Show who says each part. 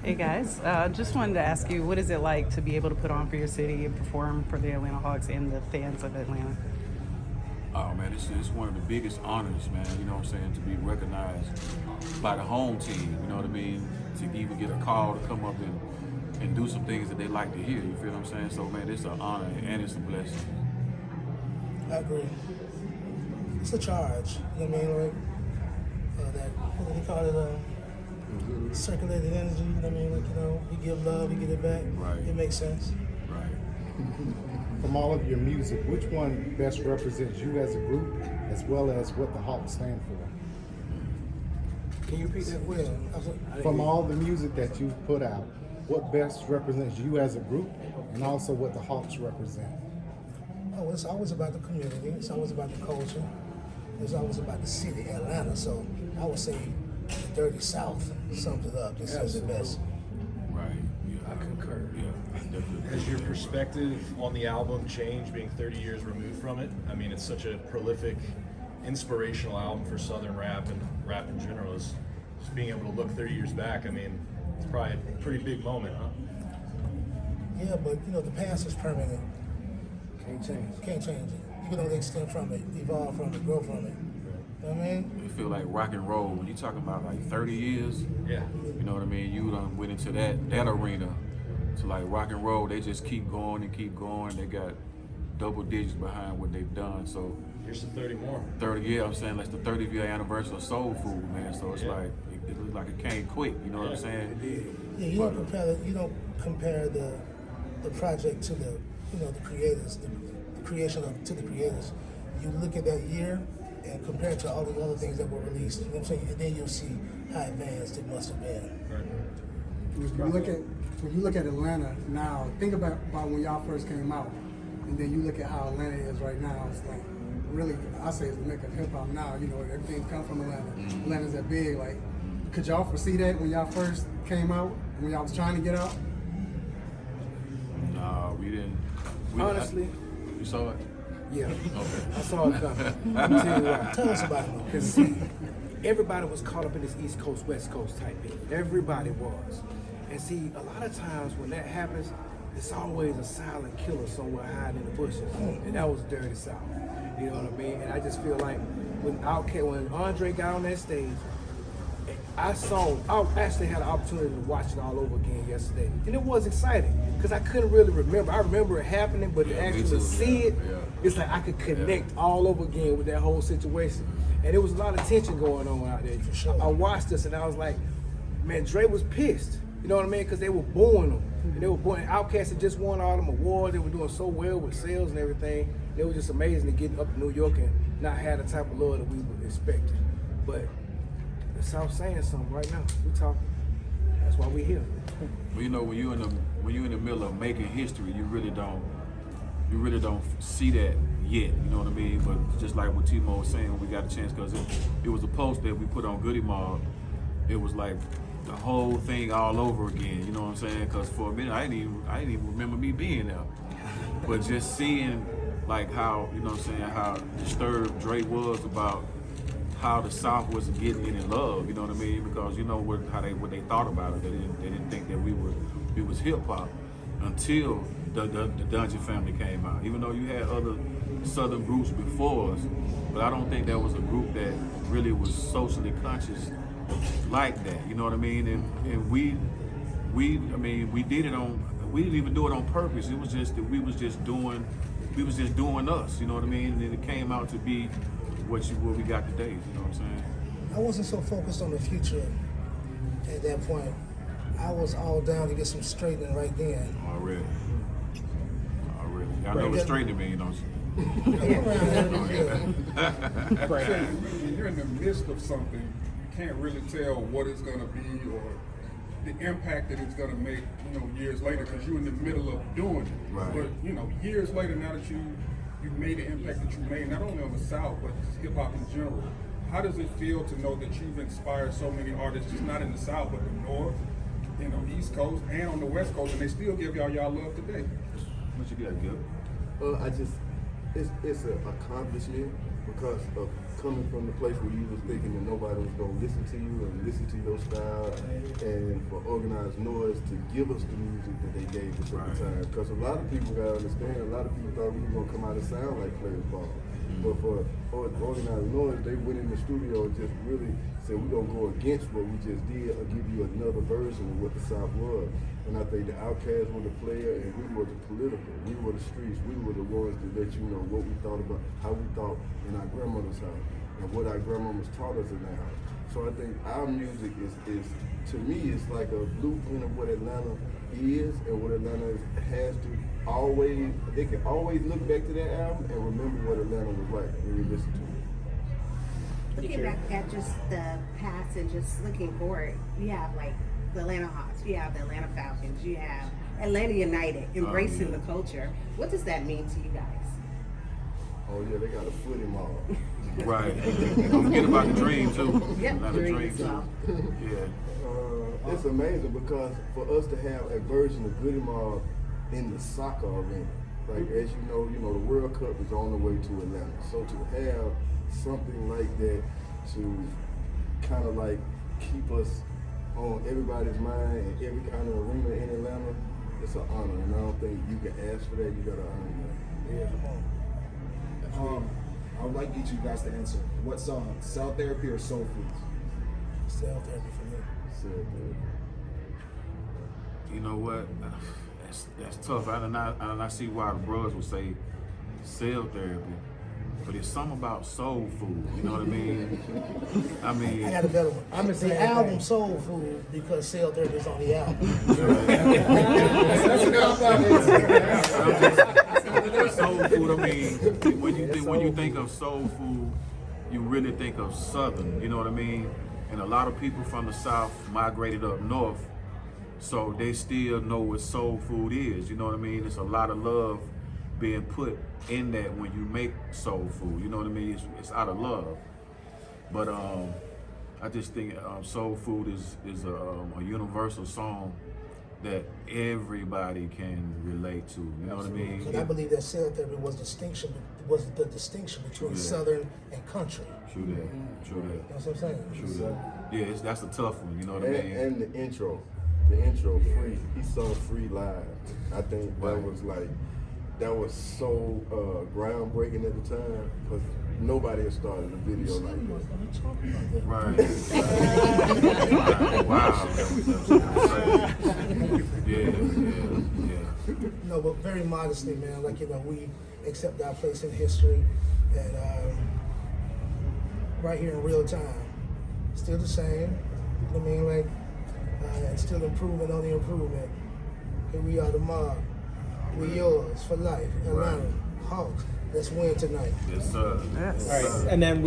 Speaker 1: Hey guys, just wanted to ask you, what is it like to be able to put on for your city and perform for the Atlanta Hawks and the fans of Atlanta?
Speaker 2: Oh man, it's one of the biggest honors, man. You know what I'm saying? To be recognized by the home team. You know what I mean? To even get a call to come up and do some things that they like to hear. You feel what I'm saying? So man, it's an honor and it's a blessing.
Speaker 3: I agree. It's a charge. You know what I mean? Like that. What do they call it? Circulated energy. You know what I mean? Like, you give love, you get it back.
Speaker 2: Right.
Speaker 3: It makes sense.
Speaker 2: Right.
Speaker 4: From all of your music, which one best represents you as a group, as well as what the Hawks stand for?
Speaker 3: Can you repeat that? Well,
Speaker 4: From all the music that you've put out, what best represents you as a group, and also what the Hawks represent?
Speaker 3: Oh, it's always about the community. It's always about the culture. It's always about the city, Atlanta. So I would say the Dirty South sums it up. This is the best.
Speaker 2: Right. Yeah.
Speaker 5: I concur.
Speaker 2: Yeah. Definitely.
Speaker 5: Has your perspective on the album changed being 30 years removed from it? I mean, it's such a prolific, inspirational album for Southern rap and rap in general. Just being able to look 30 years back, I mean, it's probably a pretty big moment, huh?
Speaker 3: Yeah, but the past is permanent.
Speaker 5: Can't change.
Speaker 3: Can't change it. You can only extend from it, evolve from it, grow from it. You know what I mean?
Speaker 2: It feel like rock and roll when you talking about like 30 years.
Speaker 5: Yeah.
Speaker 2: You know what I mean? You done went into that arena. So like rock and roll, they just keep going and keep going. They got double digits behind what they've done. So
Speaker 5: Here's the 30 more.
Speaker 2: 30 years, I'm saying that's the 30th year anniversary of Soul Food, man. So it's like it looks like it came quick. You know what I'm saying?
Speaker 3: Yeah, you don't compare the project to the creators, the creation to the creators. You look at that year and compare it to all the other things that were released. You know what I'm saying? And then you'll see how advanced it must have been.
Speaker 6: When you look at Atlanta now, think about when y'all first came out, and then you look at how Atlanta is right now. It's like really, I say it's the mecca of hip hop now. Everything come from Atlanta. Atlanta's that big. Like, could y'all foresee that when y'all first came out, when y'all was trying to get out?
Speaker 2: No, we didn't.
Speaker 7: Honestly,
Speaker 2: You saw it?
Speaker 7: yeah,
Speaker 2: Okay.
Speaker 7: I saw it coming. Let me tell you why.
Speaker 3: Tell us about it.
Speaker 7: Because see, everybody was caught up in this East Coast, West Coast type beat. Everybody was. And see, a lot of times when that happens, it's always a silent killer somewhere hiding in the bushes. And that was Dirty South. You know what I mean? And I just feel like when Andre got on that stage, I actually had an opportunity to watch it all over again yesterday. And it was exciting because I couldn't really remember. I remember it happening, but to
Speaker 2: Yeah, me
Speaker 7: actually
Speaker 2: too.
Speaker 7: see it,
Speaker 2: Yeah.
Speaker 7: it's like I could connect all over again with that whole situation. And there was a lot of tension going on out there.
Speaker 3: For sure.
Speaker 7: I watched this and I was like, man, Dre was pissed. You know what I mean? Because they were booing him. And they were booing. Outkast had just won all them awards. They were doing so well with sales and everything. It was just amazing to get up to New York and not have the type of love that we would expect. But the South saying something right now. We talking. That's why we here.
Speaker 2: Well, when you're in the middle of making history, you really don't see that yet. You know what I mean? But just like what Timo was saying, when we got a chance, because it was a post that we put on Goodie Mob. It was like the whole thing all over again. You know what I'm saying? Because for a minute, I didn't even remember me being there. But just seeing like how how disturbed Dre was about how the South wasn't getting any love, you know what I mean? Because what they thought about it. They didn't think that we was hip hop until the Dungeon Family came out. Even though you had other Southern groups before us, but I don't think there was a group that really was socially conscious like that. You know what I mean? And we did it on. We didn't even do it on purpose. It was just that we was just doing us. You know what I mean? And then it came out to be what we got today. You know what I'm saying?
Speaker 3: I wasn't so focused on the future at that point. I was all down to get some straightening right then.
Speaker 2: Already. Y'all know what straightening mean, don't you?
Speaker 8: When you're in the midst of something, you can't really tell what it's going to be or the impact that it's going to make, years later, because you're in the middle of doing it.
Speaker 2: Right.
Speaker 8: But, years later, now that you made the impact that you made, not only on the South, but just hip hop in general, how does it feel to know that you've inspired so many artists, just not in the South, but the North, East Coast, and on the West Coast, and they still give y'all love today?
Speaker 2: What you got, Gil?
Speaker 9: It's an accomplishment because of coming from the place where you was thinking that nobody was gonna listen to you and listen to your style, and for Organized Noise to give us the music that they gave us at the time. Because a lot of people gotta understand, a lot of people thought we were gonna come out and sound like Players Ball. But for Organized Noise, they went in the studio and just really said, we're gonna go against what we just did or give you another version of what the South was. And I think the Outkast were the player and we were the political. We were the streets. We were the ones that let you know what we thought about, how we thought in our grandmother's house and what our grandmamas taught us in their house. So I think our music is to me, it's like a blueprint of what Atlanta is and what Atlanta has to always, they can always look back to that album and remember what Atlanta was like when you listen to it.
Speaker 10: Looking back at just the past and just looking forward, you have like the Atlanta Hawks, you have the Atlanta Falcons, you have Atlanta United, embracing the culture. What does that mean to you guys?
Speaker 9: Oh yeah, they got a footy mall.
Speaker 2: Right. Don't forget about the Dream too.
Speaker 10: Yep,
Speaker 2: Atlanta
Speaker 10: Dream
Speaker 2: Dream
Speaker 10: as
Speaker 2: too.
Speaker 10: well.
Speaker 2: Yeah.
Speaker 9: It's amazing because for us to have a version of Goodie Mob in the soccer arena, like as you know, the World Cup is on the way to Atlanta. So to have something like that to kind of like keep us on everybody's mind and every kind of arena in Atlanta, it's an honor. And I don't think you can ask for that. You gotta earn that.
Speaker 11: I would like each of you guys to answer. What song? Cell Therapy or Soul Food?
Speaker 3: Cell therapy for me.
Speaker 9: So,
Speaker 2: You know what? That's tough. I see why the bros would say cell therapy, but it's something about soul food. You know what I mean? I
Speaker 3: got a better one.
Speaker 6: I'm
Speaker 3: It's the album Soul Food because Cell Therapy is on the album.
Speaker 2: Soul food. I mean, when you think of soul food, you really think of Southern. You know what I mean? And a lot of people from the South migrated up north, so they still know what soul food is. You know what I mean? It's a lot of love being put in that when you make soul food. You know what I mean? It's out of love. But I just think soul food is a universal song that everybody can relate to. You know what I mean?
Speaker 3: And I believe that Cell Therapy was the distinction between Southern and country.
Speaker 2: True that. True that.
Speaker 3: That's what I'm saying.
Speaker 2: True that. Yeah, that's a tough one. You know what I mean?
Speaker 9: and the intro, Free. He sung Free live. I think that was so groundbreaking at the time because nobody had started a video like that.
Speaker 2: Right. Wow. Yeah.
Speaker 3: No, but very modestly, man. Like, we accept our place in history and right here in real time. Still the same. You know what I mean? Like, and still improving on the improvement. Here we are, the mob. We yours for life. Atlanta Hawks. Let's win tonight.
Speaker 2: Yes, sir.
Speaker 1: Yes.
Speaker 12: All right, and then we